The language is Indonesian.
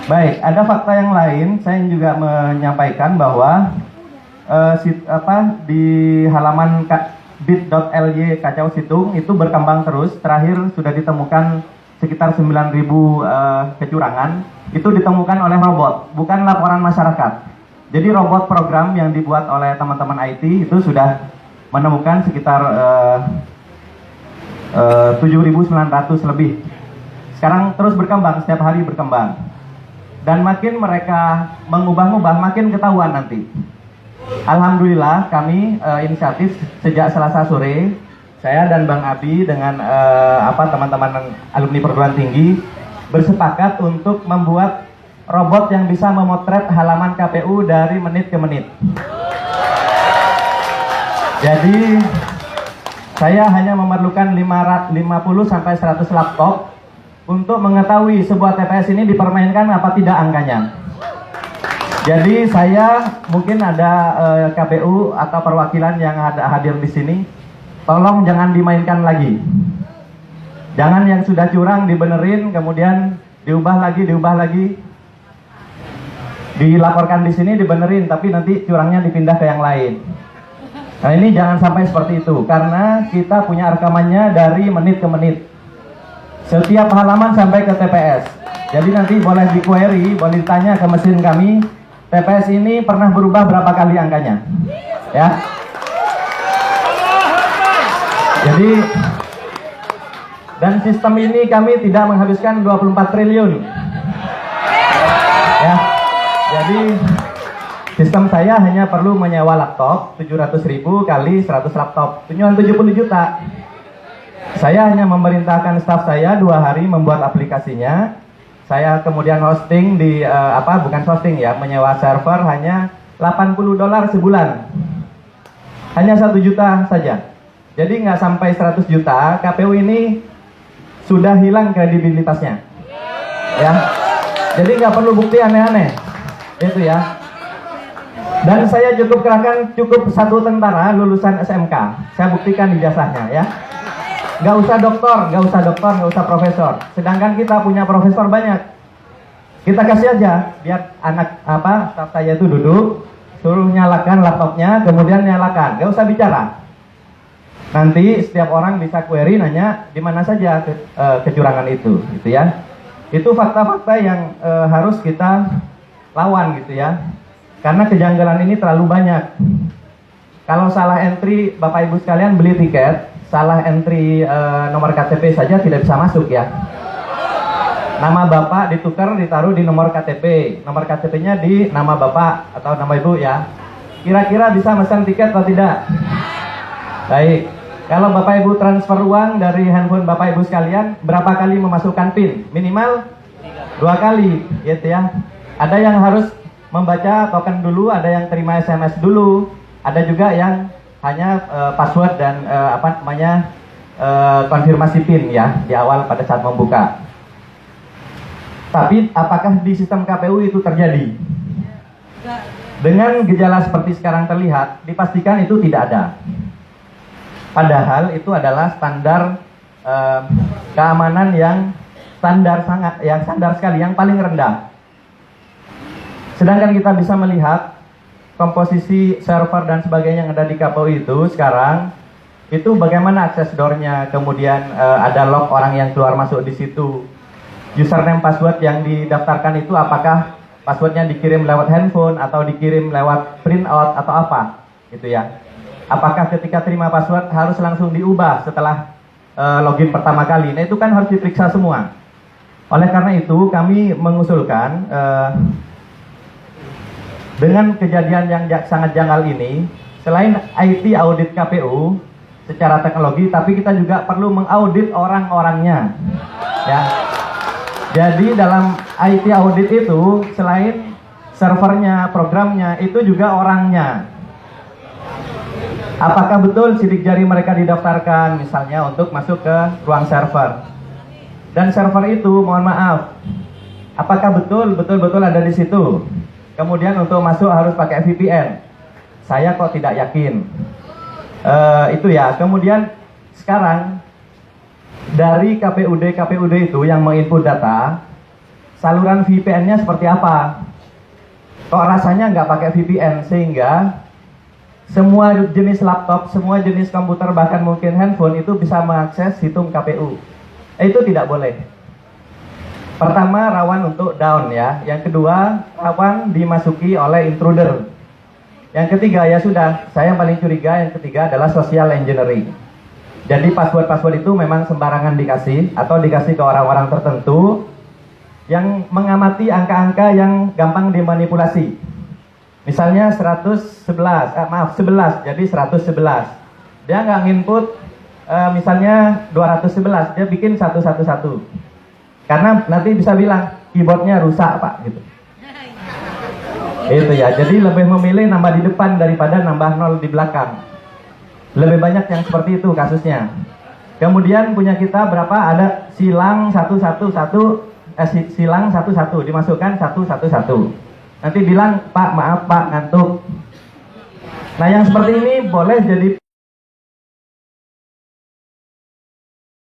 Baik, ada fakta yang lain. Saya juga menyampaikan bahwa di halaman bit.ly Kacau Situng itu berkembang terus. Terakhir sudah ditemukan sekitar 9.000 kecurangan. Itu ditemukan oleh robot, bukan laporan masyarakat. Jadi robot program yang dibuat oleh teman-teman IT itu sudah menemukan sekitar 7.900 lebih. Sekarang terus berkembang, setiap hari berkembang. Dan makin mereka mengubah-ubah, makin ketahuan nanti. Alhamdulillah kami inisiatif sejak Selasa sore, saya dan Bang Abi dengan teman-teman alumni perguruan tinggi bersepakat untuk membuat robot yang bisa memotret halaman KPU dari menit ke menit. Jadi saya hanya memerlukan 50 sampai 100 laptop untuk mengetahui sebuah TPS ini dipermainkan apa tidak angkanya. Jadi saya mungkin ada KPU atau perwakilan yang hadir di sini, tolong jangan dimainkan lagi. Jangan yang sudah curang dibenerin, kemudian diubah lagi, dilaporkan di sini dibenerin, tapi nanti curangnya dipindah ke yang lain. Nah ini jangan sampai seperti itu, karena kita punya rekamannya dari menit ke menit. Setiap halaman sampai ke TPS. Jadi nanti boleh di-query, boleh ditanya ke mesin kami, TPS ini pernah berubah berapa kali angkanya. Ya. Jadi, dan sistem ini kami tidak menghabiskan 24 triliun. Ya. Jadi, sistem saya hanya perlu menyewa laptop 700.000 kali 100 laptop. Cuma 70 juta. Saya hanya memerintahkan staf saya 2 hari membuat aplikasinya. Saya kemudian hosting di bukan hosting ya, menyewa server hanya $80 sebulan. Hanya 1 juta saja. Jadi nggak sampai 100 juta, KPU ini sudah hilang kredibilitasnya. Ya. Jadi nggak perlu bukti aneh-aneh. Itu ya. Dan saya cukup 1 tentara lulusan SMK. Saya buktikan ijazahnya ya. Nggak usah doktor, nggak usah profesor. Sedangkan kita punya profesor banyak. Kita kasih aja, biar staf saya itu duduk, suruh nyalakan laptopnya, kemudian nyalakan, nggak usah bicara. Nanti setiap orang bisa query nanya di mana saja kecurangan itu, gitu ya. Itu fakta-fakta yang harus kita lawan, gitu ya. Karena kejanggalan ini terlalu banyak. Kalau salah entry, Bapak Ibu sekalian beli tiket, salah entry nomor KTP saja tidak bisa masuk ya. Nama Bapak ditukar, ditaruh di nomor KTP. Nomor KTP-nya di nama Bapak atau nama Ibu ya. Kira-kira bisa pesan tiket atau tidak? Baik. Kalau Bapak Ibu transfer uang dari handphone Bapak Ibu sekalian, berapa kali memasukkan PIN? Minimal 2 kali, gitu ya. Ada yang harus membaca token dulu, ada yang terima SMS dulu, ada juga yang hanya password dan konfirmasi PIN ya di awal pada saat membuka. Tapi apakah di sistem KPU itu terjadi? Dengan gejala seperti sekarang terlihat, dipastikan itu tidak ada. Padahal itu adalah standar keamanan yang standar sekali, yang paling rendah. Sedangkan kita bisa melihat komposisi server dan sebagainya yang ada di KPU itu sekarang, itu bagaimana akses door-nya, kemudian ada log orang yang keluar masuk di situ. Username password yang didaftarkan itu apakah passwordnya dikirim lewat handphone atau dikirim lewat printout atau apa, gitu ya. Apakah ketika terima password harus langsung diubah setelah login pertama kali? Nah itu kan harus diperiksa semua. Oleh karena itu kami mengusulkan dengan kejadian yang sangat janggal ini, selain IT audit KPU secara teknologi, tapi kita juga perlu mengaudit orang-orangnya. Ya. Jadi dalam IT audit itu selain servernya, programnya, itu juga orangnya. Apakah betul sidik jari mereka didaftarkan misalnya untuk masuk ke ruang server? Dan server itu, mohon maaf, apakah betul ada di situ? Kemudian untuk masuk harus pakai VPN. Saya kok tidak yakin. Itu ya. Kemudian sekarang dari KPUD itu yang menginput data, saluran VPN-nya seperti apa. Kok rasanya nggak pakai VPN, sehingga semua jenis laptop, semua jenis komputer, bahkan mungkin handphone itu bisa mengakses situng KPU. Itu tidak boleh. Pertama, rawan untuk down ya. Yang kedua, rawan dimasuki oleh intruder. Yang ketiga, ya sudah, saya yang paling curiga, yang ketiga adalah social engineering. Jadi password-password itu memang sembarangan dikasih, atau dikasih ke orang-orang tertentu yang mengamati angka-angka yang gampang dimanipulasi. Misalnya 11, jadi 111. Dia nggak nginput misalnya 211, dia bikin 111. Karena nanti bisa bilang keyboardnya rusak Pak gitu. Itu ya, jadi lebih memilih nambah di depan daripada nambah 0 di belakang. Lebih banyak yang seperti itu kasusnya. Kemudian punya kita berapa? Ada silang 111, silang 11, dimasukkan 111. Nanti bilang, Pak maaf Pak ngantuk. Nah yang seperti ini boleh jadi